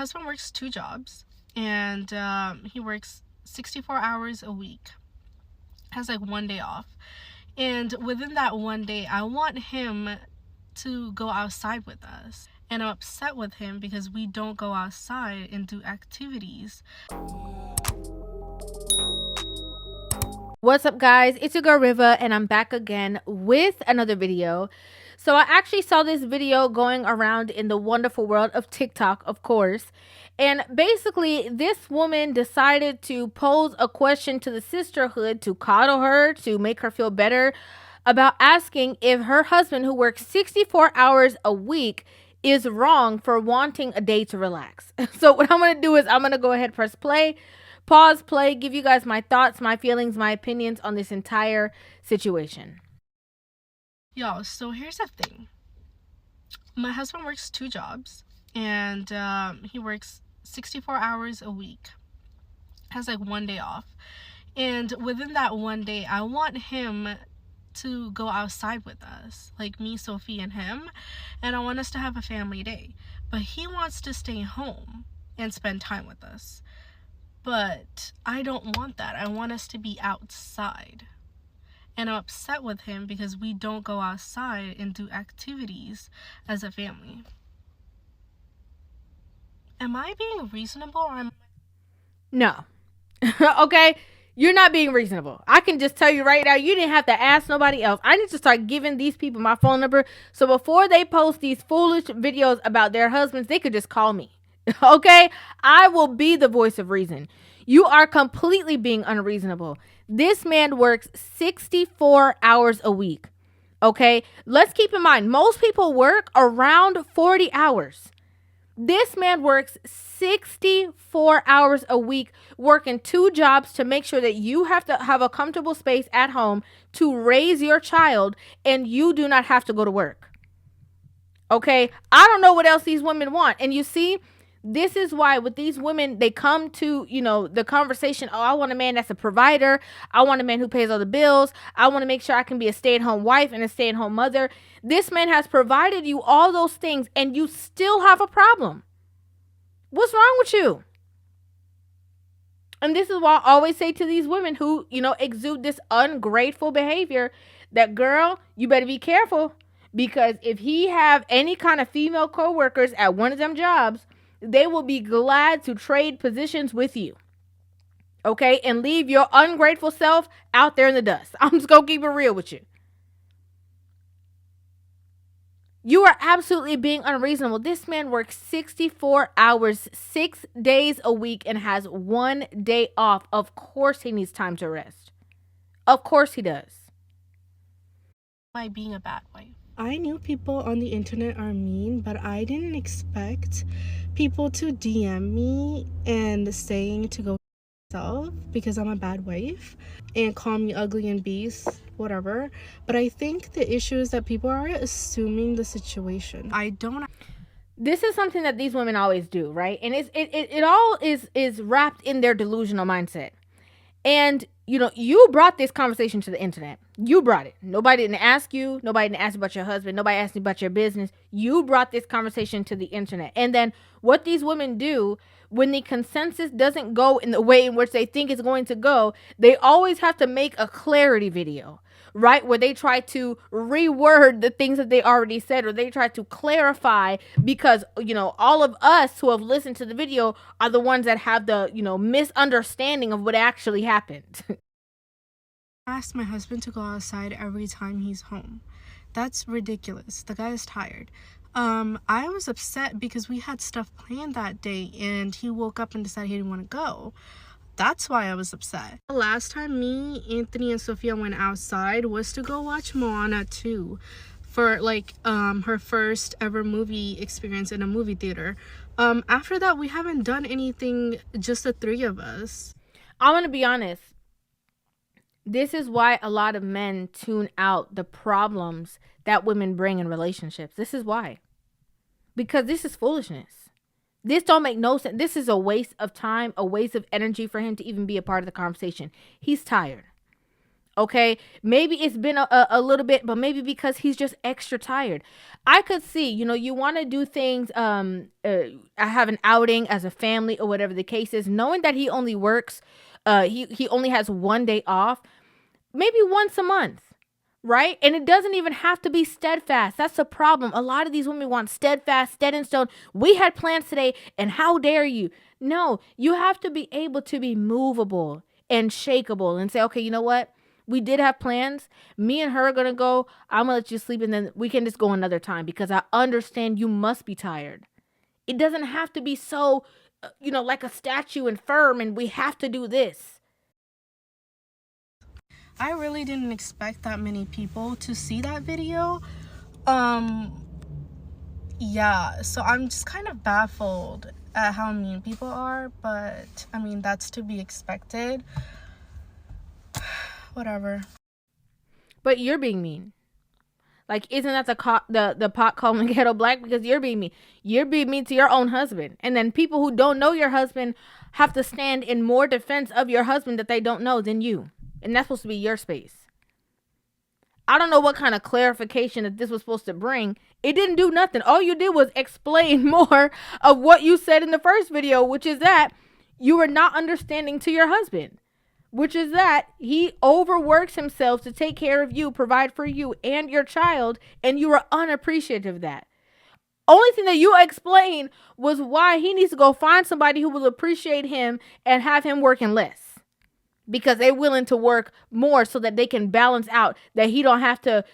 Husband works 2 jobs, and he works 64 hours a week, has like 1 day off. And within that 1 day, I want him to go outside with us. And I'm upset with him because we don't go outside and do activities. What's up, guys? It's your girl Rivah, and I'm back again with another video. So I actually saw this video going around in the wonderful world of TikTok, of course. And basically, this woman decided to pose a question to the sisterhood to coddle her, to make her feel better, about asking if her husband, who works 64 hours a week, is wrong for wanting a day to relax. So what I'm going to do is I'm going to go ahead, press play, pause, play, give you guys my thoughts, my feelings, my opinions on this entire situation. Y'all, so here's the thing. My husband works 2 jobs, and he works 64 hours a week, has like 1 day off. And within that 1 day, I want him to go outside with us, like me, Sophie, and him, and I want us to have a family day. But he wants to stay home and spend time with us. But I don't want that. I want us to be outside. And I'm upset with him because we don't go outside and do activities as a family. Am I being reasonable, or am I? No. Okay? You're not being reasonable. I can just tell you right now, you didn't have to ask nobody else. I need to start giving these people my phone number, so before they post these foolish videos about their husbands, they could just call me. Okay? I will be the voice of reason. You are completely being unreasonable. This man works 64 hours a week. Okay? Let's keep in mind, most people work around 40 hours. This man works 64 hours a week, working 2 jobs to make sure that you have to have a comfortable space at home to raise your child, and you do not have to go to work. Okay? I don't know what else these women want. And you see, this is why with these women, they come to, the conversation, oh, I want a man that's a provider. I want a man who pays all the bills. I want to make sure I can be a stay-at-home wife and a stay-at-home mother. This man has provided you all those things, and you still have a problem. What's wrong with you? And this is why I always say to these women who, exude this ungrateful behavior, that, girl, you better be careful, because if he have any kind of female co-workers at one of them jobs, they will be glad to trade positions with you. Okay? And leave your ungrateful self out there in the dust. I'm just going to keep it real with you. You are absolutely being unreasonable. This man works 64 hours, 6 days a week, and has 1 day off. Of course he needs time to rest. Of course he does. Am I being a bad wife? I knew people on the internet are mean, but I didn't expect people to DM me and saying to go myself because I'm a bad wife and call me ugly and beast, whatever. But I think the issue is that people are assuming the situation. I don't. This is something that these women always do, right? And it all is wrapped in their delusional mindset. And you brought this conversation to the internet. You brought it. Nobody didn't ask you. Nobody didn't ask about your husband. Nobody asked you about your business. You brought this conversation to the internet. And then what these women do, when the consensus doesn't go in the way in which they think it's going to go, they always have to make a clarity video, right? Where they try to reword the things that they already said, or they try to clarify, because, all of us who have listened to the video are the ones that have the, misunderstanding of what actually happened. I ask my husband to go outside every time he's home. That's ridiculous. The guy is tired. I was upset because we had stuff planned that day and he woke up and decided he didn't want to go. That's why I was upset. The last time me, Anthony, and Sophia went outside was to go watch Moana 2 for her first ever movie experience in a movie theater. After that, we haven't done anything, just the three of us. I'm going to be honest. This is why a lot of men tune out the problems that women bring in relationships. This is why. Because this is foolishness. This don't make no sense. This is a waste of time, a waste of energy for him to even be a part of the conversation. He's tired. Okay, maybe it's been a little bit, but maybe because he's just extra tired. I could see, you want to do things, have an outing as a family or whatever the case is, knowing that he only works, he only has one day off, maybe once a month. Right? And it doesn't even have to be steadfast. That's the problem. A lot of these women want steadfast, stead in stone. We had plans today, and how dare you? No, you have to be able to be movable and shakeable and say, okay, you know what? We did have plans. Me and her are going to go. I'm going to let you sleep, and then we can just go another time because I understand you must be tired. It doesn't have to be so, like a statue and firm, and we have to do this. I really didn't expect that many people to see that video. Yeah, so I'm just kind of baffled at how mean people are, but I mean, that's to be expected. Whatever. But you're being mean. Like, isn't that the pot calling the kettle black? Because you're being mean. You're being mean to your own husband. And then people who don't know your husband have to stand in more defense of your husband that they don't know than you. And that's supposed to be your space. I don't know what kind of clarification that this was supposed to bring. It didn't do nothing. All you did was explain more of what you said in the first video, which is that you were not understanding to your husband. Which is that he overworks himself to take care of you, provide for you and your child, and you are unappreciative of that. Only thing that you explained was why he needs to go find somebody who will appreciate him and have him working less. Because they're willing to work more so that they can balance out, that he don't have to,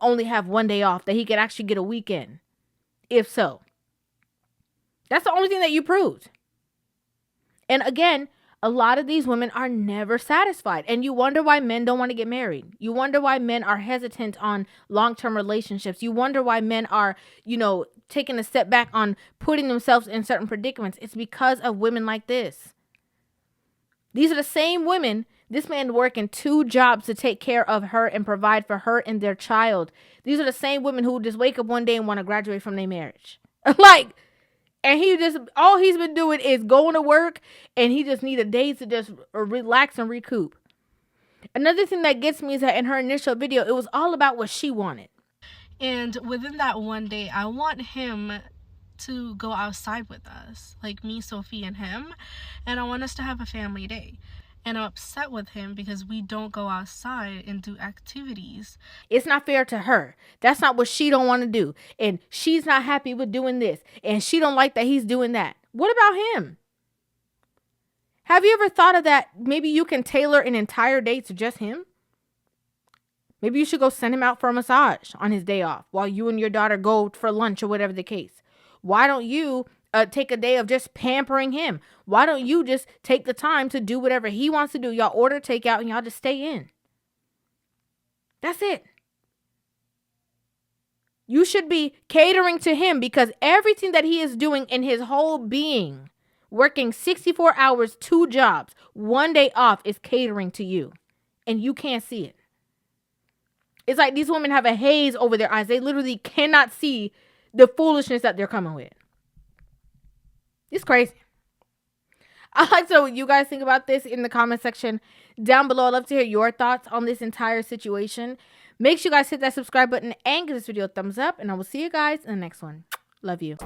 only have one day off, that he can actually get a weekend. If so. That's the only thing that you proved. And again, a lot of these women are never satisfied. And you wonder why men don't want to get married. You wonder why men are hesitant on long-term relationships. You wonder why men are, taking a step back on putting themselves in certain predicaments. It's because of women like this. These are the same women. This man working 2 jobs to take care of her and provide for her and their child. These are the same women who just wake up one day and want to graduate from their marriage. And he just, all he's been doing is going to work, and he just needed days to just relax and recoup. Another thing that gets me is that in her initial video, it was all about what she wanted. And within that one day, I want him to go outside with us, like me, Sophie, and him. And I want us to have a family day. And I'm upset with him because we don't go outside and do activities. It's not fair to her. That's not what she don't want to do. And she's not happy with doing this. And she don't like that he's doing that. What about him? Have you ever thought of that? Maybe you can tailor an entire day to just him. Maybe you should go send him out for a massage on his day off while you and your daughter go for lunch or whatever the case. Why don't you take a day of just pampering him? Why don't you just take the time to do whatever he wants to do? Y'all order takeout and y'all just stay in. That's it. You should be catering to him because everything that he is doing in his whole being, working 64 hours, 2 jobs, 1 day off, is catering to you. And you can't see it. It's like these women have a haze over their eyes. They literally cannot see the foolishness that they're coming with. It's crazy. I'd like to know what you guys think about this in the comment section down below. I'd love to hear your thoughts on this entire situation. Make sure you guys hit that subscribe button and give this video a thumbs up. And I will see you guys in the next one. Love you.